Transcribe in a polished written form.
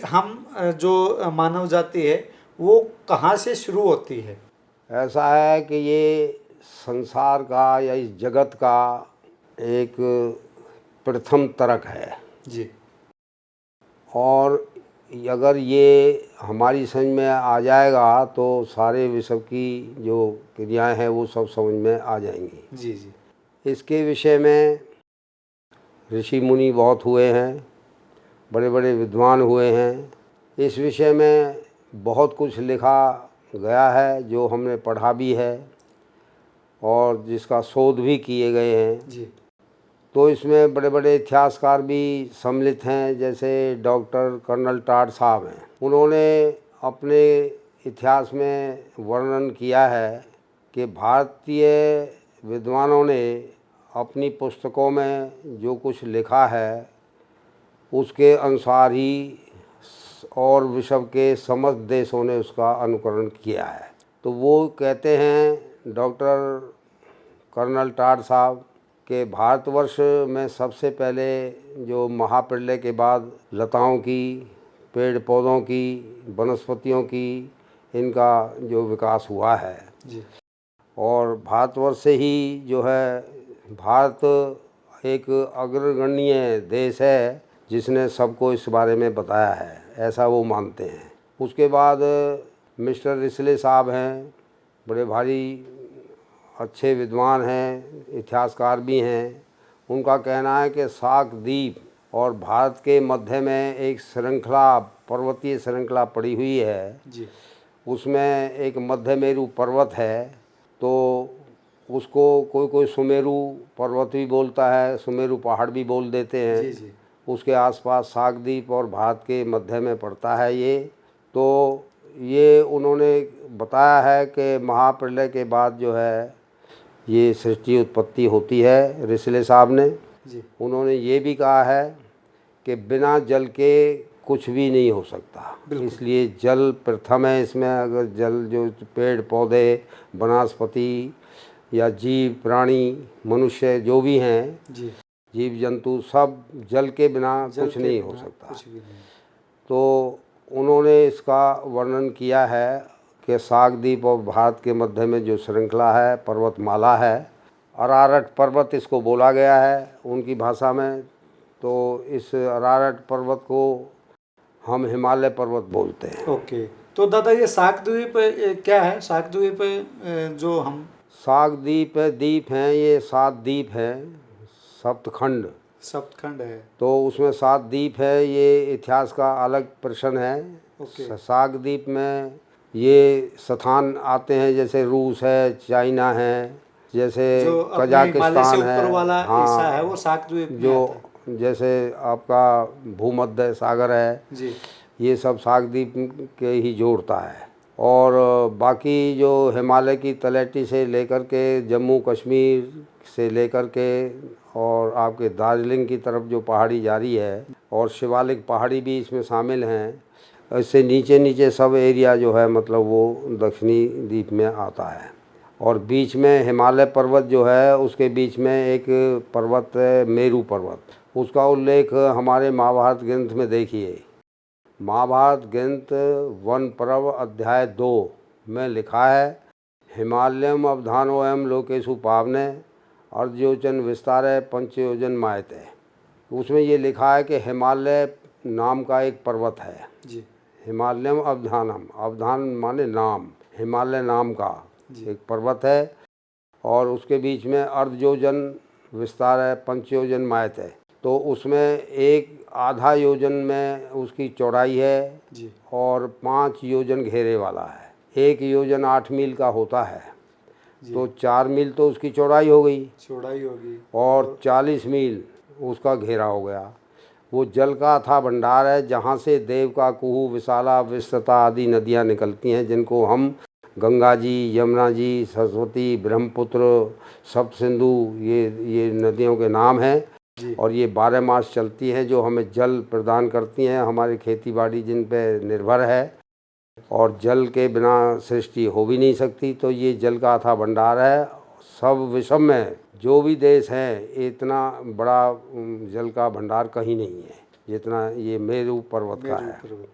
हम जो मानव जाति है वो कहाँ से शुरू होती है? ऐसा है कि ये संसार का या इस जगत का एक प्रथम तर्क है जी। और अगर ये हमारी समझ में आ जाएगा तो सारे विश्व की जो क्रियाएं हैं वो सब समझ में आ जाएंगी। जी जी। इसके विषय में ऋषि मुनि बहुत हुए हैं, बड़े बड़े विद्वान हुए हैं। इस विषय में बहुत कुछ लिखा गया है जो हमने पढ़ा भी है और जिसका शोध भी किए गए हैं। जी। तो इसमें बड़े बड़े इतिहासकार भी सम्मिलित हैं, जैसे डॉक्टर कर्नल टाड साहब हैं। उन्होंने अपने इतिहास में वर्णन किया है कि भारतीय विद्वानों ने अपनी पुस्तकों में जो कुछ लिखा है उसके अनुसार ही और विश्व के समस्त देशों ने उसका अनुकरण किया है। तो वो कहते हैं डॉक्टर कर्नल टाड साहब के भारतवर्ष में सबसे पहले जो महाप्रलय के बाद लताओं की, पेड़ पौधों की, वनस्पतियों की इनका जो विकास हुआ है जी। और भारतवर्ष से ही जो है भारत एक अग्रगण्य देश है जिसने सबको इस बारे में बताया है, ऐसा वो मानते हैं। उसके बाद मिस्टर रिसले साहब हैं, बड़े भारी अच्छे विद्वान हैं, इतिहासकार भी हैं। उनका कहना है कि सार्क द्वीप और भारत के मध्य में एक श्रृंखला, पर्वतीय श्रृंखला पड़ी हुई है जी। उसमें एक मध्य मेरु पर्वत है, तो उसको कोई कोई सुमेरु पर्वत भी बोलता है, सुमेरु पहाड़ भी बोल देते हैं। जी जी। उसके आसपास सार्क द्वीप और भारत के मध्य में पड़ता है ये। तो ये उन्होंने बताया है कि महाप्रलय के बाद जो है ये सृष्टि उत्पत्ति होती है। रिसले साहब ने जी। उन्होंने ये भी कहा है कि बिना जल के कुछ भी नहीं हो सकता, इसलिए जल प्रथम है इसमें। अगर जल जो पेड़ पौधे, वनस्पति या जीव प्राणी, मनुष्य जो भी हैं, जी। जीव जंतु सब जल के बिना कुछ नहीं हो सकता। कुछ भी नहीं। तो उन्होंने इसका वर्णन किया है कि सार्क द्वीप और भारत के मध्य में जो श्रृंखला है, पर्वतमाला है, अरारट पर्वत इसको बोला गया है उनकी भाषा में। तो इस अरारट पर्वत को हम हिमालय पर्वत बोलते हैं। ओके। तो दादा ये सार्क द्वीप क्या है? सार्क द्वीप जो हम सार्क द्वीप हैं, ये 7 द्वीप हैं, सप्तखंड है। तो उसमें 7 द्वीप है। ये इतिहास का अलग प्रश्न है। ओके। सार्क द्वीप में ये स्थान आते हैं जैसे रूस है, चाइना है, जैसे जो अपने हिमालय से कजाकिस्तान है। ऊपर वाला हिस्सा है हाँ, वो सार्क द्वीप में जो आता है। जैसे आपका भूमध्य सागर है, जी। ये सब सार्क द्वीप के ही जोड़ता है। और बाकी जो हिमालय की तलहटी से लेकर के जम्मू कश्मीर से लेकर के और आपके दार्जिलिंग की तरफ जो पहाड़ी जारी है और शिवालिक पहाड़ी भी इसमें शामिल हैं, इससे नीचे नीचे सब एरिया जो है मतलब वो दक्षिणी द्वीप में आता है। और बीच में हिमालय पर्वत जो है उसके बीच में एक पर्वत है मेरू पर्वत, उसका उल्लेख हमारे महाभारत ग्रंथ में देखिए। महाभारत ग्रंथ वन पर्व अध्याय 2 में लिखा है, हिमालयम अवधानोयम लोकेशु पावने अर्धयोजन विस्तार पंचयोजन मायते। उसमें ये लिखा है कि हिमालय नाम का एक पर्वत है। जी। हिमालयम अवधानम, अवधान माने नाम, हिमालय नाम का एक पर्वत है और उसके बीच में अर्धयोजन विस्तार है, पंचयोजन मायत है। तो उसमें एक आधा योजन में उसकी चौड़ाई है जी। और 5 योजन घेरे वाला है। 1 योजन 8 मील का होता है, तो 4 मील तो उसकी चौड़ाई हो गई और 40 मील उसका घेरा हो गया। वो जल का अथाह भंडार है जहाँ से देव का कुहू, विशाला, विस्तृता आदि नदियाँ निकलती हैं, जिनको हम गंगा जी, यमुना जी, सरस्वती, ब्रह्मपुत्र, सप्त सिंधु, ये नदियों के नाम हैं। और ये 12 मास चलती हैं जो हमें जल प्रदान करती हैं, हमारी खेती बाड़ी जिन पे निर्भर है और जल के बिना सृष्टि हो भी नहीं सकती। तो ये जल का अथाह भंडार है। सब विश्व में जो भी देश हैं इतना बड़ा जल का भंडार कहीं नहीं है। जितना ये मेरू पर्वत का मेरू है। पर्वत।